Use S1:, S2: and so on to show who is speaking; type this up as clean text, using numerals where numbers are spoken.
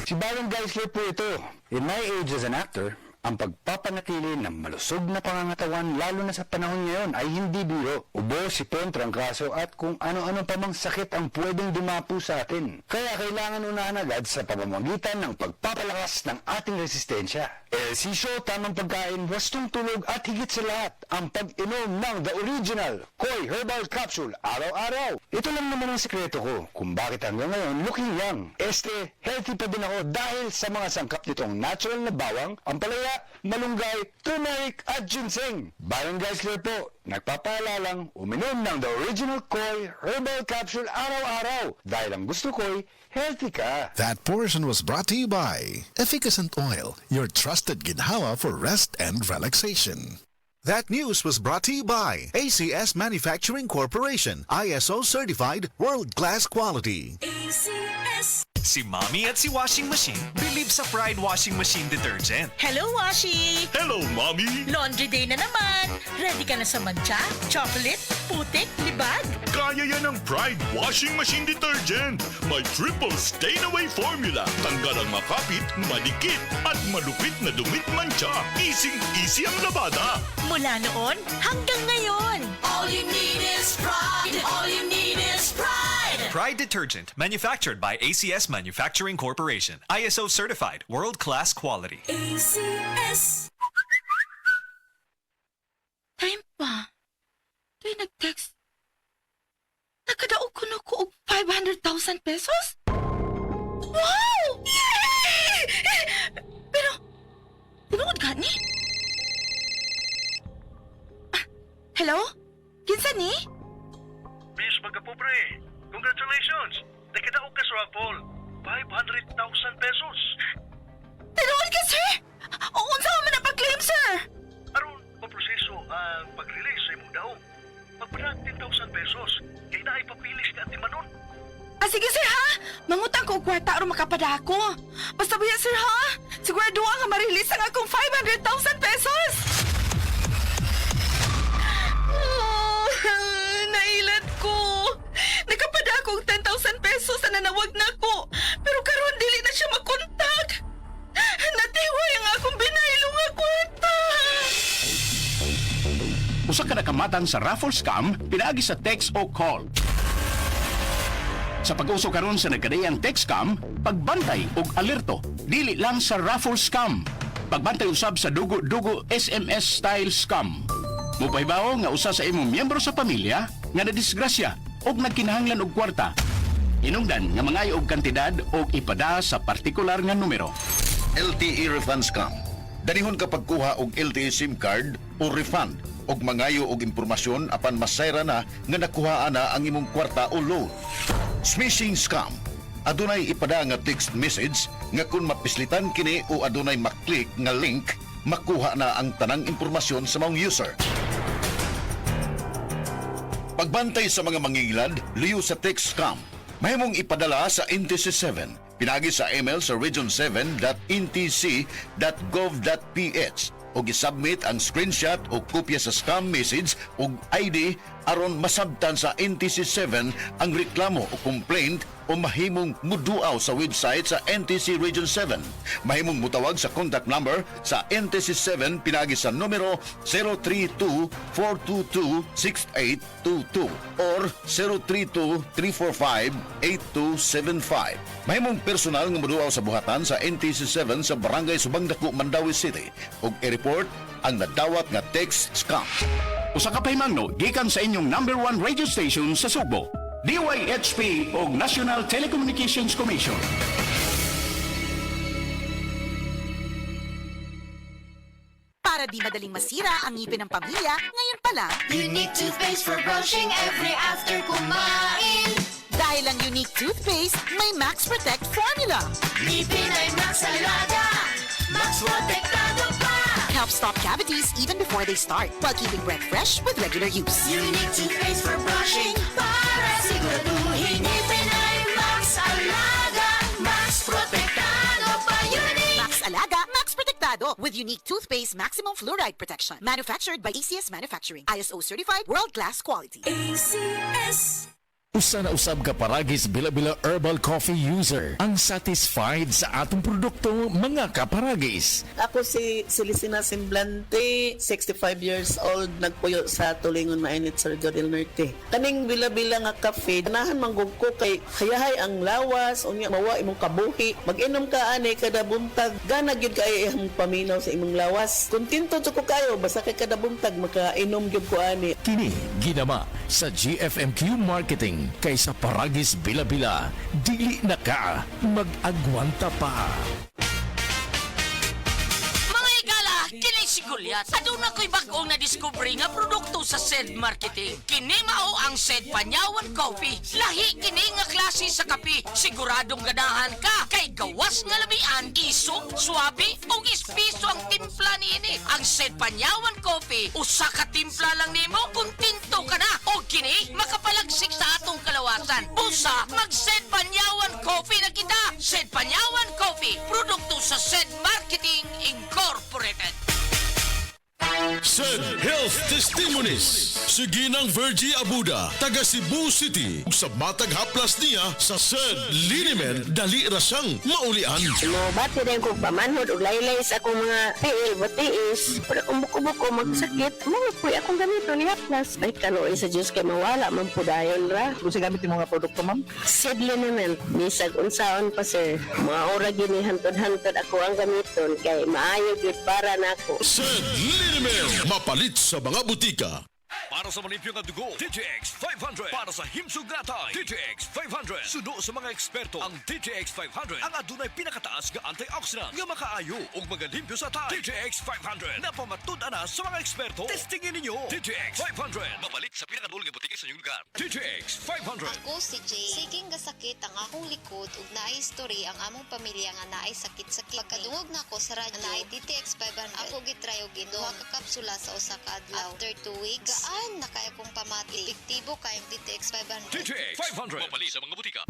S1: Si Baron Geisler po ito. In my age as an actor, ang pagpapanatili ng malusog na pangangatawan lalo na sa panahon ngayon ay hindi biro. Ubo, sipon, trangkaso at kung ano-ano pa mang sakit ang pwedeng dumapo sa atin. Kaya kailangan unahan agad sa pamamagitan ng pagpapalakas ng ating resistensya. Ehersisyo, tamang pagkain, wastong tulog at higit sa lahat, ang pag-inom ng The Original Koi Herbal Capsule araw-araw. Ito lang naman ang sekreto ko kung bakit hanggang ngayon looking young. Healthy pa din ako dahil sa mga sangkap nitong natural na bawang, ampalaya, malunggay, turmeric at ginseng. Baron Geisler po, nagpapaalalang uminom ng The Original Koi Herbal Capsule araw-araw dahil ang gusto ko'y healthy ka.
S2: That portion was brought to you by Efficacent Oil, your trusted ginhawa for rest and relaxation. That news was brought to you by ACS Manufacturing Corporation, ISO certified world-class quality.
S3: ACS.
S4: Si Mommy at si Washing Machine believe sa Pride Washing Machine Detergent.
S3: Hello, Washi!
S4: Hello, Mommy!
S3: Laundry day na naman! Ready ka na sa mancha, chocolate, putik, libag?
S5: Kaya yan ang Pride Washing Machine Detergent. May triple stain-away formula. Tanggal ang makapit, madikit, at malupit na dumit mancha. Easy ang labada.
S3: Mula noon hanggang ngayon. All you need is pride. All you need is pride.
S4: Pride Detergent, manufactured by ACS Manufacturing Corporation. ISO certified, world-class quality.
S3: ACS. Time pa. To'y nag-text. Nakadaog ko na ko og 500,000 pesos? Wow! Yay! Pero, tinuod gani? Hello? Kinsa ni?
S6: Miss Magapobre, congratulations! Nakadaog ka sa raffle. 500,000 pesos.
S3: Tinuod ka, sir? O unsa man na pag-claim, sir?
S6: Aron, maproseso ang pag-release sa imong daog. Magpadag 10,000 pesos. Kaya na ipapilis ka at timanon.
S3: Ah, sige, sir, ha? Mangutang ko og kwarta aron makapadako. Basta ba yan, sir, ha? Sigurado nga ma-release ang akong 500,000 pesos! Nailan ko. Nakapadako og 10,000 pesos na nanawag na ko. Pero karon dili na siya makontak. Natiway ang akong binaylo nga kwarta.
S7: Usa ka nakamatan sa raffle scam pinaagi sa text o call. Sa pag-uso karon sa nagkadayang text scam, pagbantay og alerto dili lang sa raffle scam. Pagbantay usab sa dugo-dugo SMS style scam. Mupaybaw nga usa sa imong miyembro sa pamilya nga nadisgrasya og nagkinahanglan og kwarta. Hinungdan nga mangayo og kantidad og ipada sa partikular nga numero.
S8: LTE refund scam. Danihon kapag kuha og LTE SIM card o refund og mangayo og impormasyon apan masayra na nga nakuhaan na ang imong kwarta o loan. Smishing scam. Adunay ipada nga text message nga kung mapislitan kini o adunay maklik nga link, makuha na ang tanang impormasyon sa mga user. Pagbantay sa mga mangingilad, liyo sa text scam. Mahimong ipadala sa NTC 7. Pinagi sa email sa region7.ntc.gov.ph o gisubmit ang screenshot o kopya sa scam message o ID aron masabtan sa NTC 7 ang reklamo o complaint o mahimong muduaw sa website sa NTC Region 7. Mahimong mutawag sa contact number sa NTC 7 pinagi sa numero 032-422-6822 or 032-345-8275. Mahimong personal nga muduaw sa buhatan sa NTC 7 sa Barangay Subangdako, Mandawi City ug i-report ang nadawat nga text scam.
S7: Usa ka pahimangno gikan sa inyong number 1 radio station sa Sugbo, DYHP ug National Telecommunications Commission.
S9: Para di madaling masira ang ngipin ng pamilya, ngayon pa lang,
S10: Unique toothpaste for brushing every after kumain.
S9: dahil ang unique toothpaste may Max Protect formula.
S10: Ngipin ay Max Alaga, Max Protektado pa.
S9: Helps stop cavities even before they start, while keeping breath fresh with regular use.
S10: Unique toothpaste for brushing para siguraduhin ngipin ay Max Alaga, Max Protektado pa. Unique
S9: Max Alaga, Max Protectado with unique toothpaste maximum fluoride protection. Manufactured by ACS Manufacturing. ISO certified world-class quality.
S3: ACS.
S11: Usa na usab ka paragis bila-bila herbal coffee user ang satisfied sa atong produkto mga kaparagis.
S12: Ako si Celicina Semblante, 65 years old, nagpuyo sa Tulingon Mainit, Surigao del Norte. Kaning bila-bila nga kafe, ganahan manggug ko kay kayahay ang lawas, unya mawa imong kabuhi. Mag-inom ka ani kada buntag, gana gyud kay imong paminaw sa imong lawas. Kontento jud ko kayo basta kay kada buntag makainom gyud ko ani.
S11: Kini ginama sa GFMQ Marketing kaysa paragis bila-bila, dili na ka mag-agwanta pa.
S10: Mga igala, kini si Goliath. Aduna ko'y bagong na-discovery nga produkto sa SED Marketing. Kini mao ang SED Panyawan Coffee. Lahi kini nga klase sa kape. Siguradong ganahan ka kay gawas nga labian, isok, swabe ug espiso ang timpla niini. Ang SED Panyawan Coffee, usa ka timpla lang nimo, kontento ka na. O kini makapalagsik sa atong kalawasan. Busa, mag-SED Panyawan Coffee na kita. SED Panyawan Coffee, produkto sa SED Marketing Incorporated.
S5: SED Health Testimonies. Sige ng Virgie Abuda, taga Cebu City. Sa matag haplas niya sa SED Linimen, dali rasang maulian.
S12: Bati rin kong pamanhod o laylay sa akong mga tiil, batiis. Pero kung buko-buko magsakit, mga po akong ganito ni Haplas. Ay kanuin sa Diyos kay mawala, mampudayon ra. Kung sa gamit yung mga produkto, ma'am? SED Liniment. Bisag unsaon pa, sir. Mga ora gini, hantod-hantod ako ang gamiton kay maayo yun para na ako.
S5: SED Linimen, mapalit sa mga butika.
S4: Para sa malimpyo nga dugo, TTX 500. Para sa himsog natay, TTX 500. Sudo sa mga eksperto, ang TTX 500 ang adunay pinakataas nga antioxidant nga makaayo ug magalimpyo sa tay. TTX 500 na pamatud-an na sa mga eksperto. Testingin ninyo. TTX 500 mapalit sa pinakadulong nga butika sa inyong lugar. TTX 500.
S13: Ako si Jay. Siging gasakit ang akong likod ug naay history ang among pamilya nga naay sakit-sakit. Pagkadungog na ako sa radyo, naay TTX 500. Ako gitry og inom ka kapsula sa usa ka adlaw. After 2 weeks, gaan na kaya kong pamati. Epektibo kayong TTX 500.
S4: TTX 500 mapalit sa mga butika.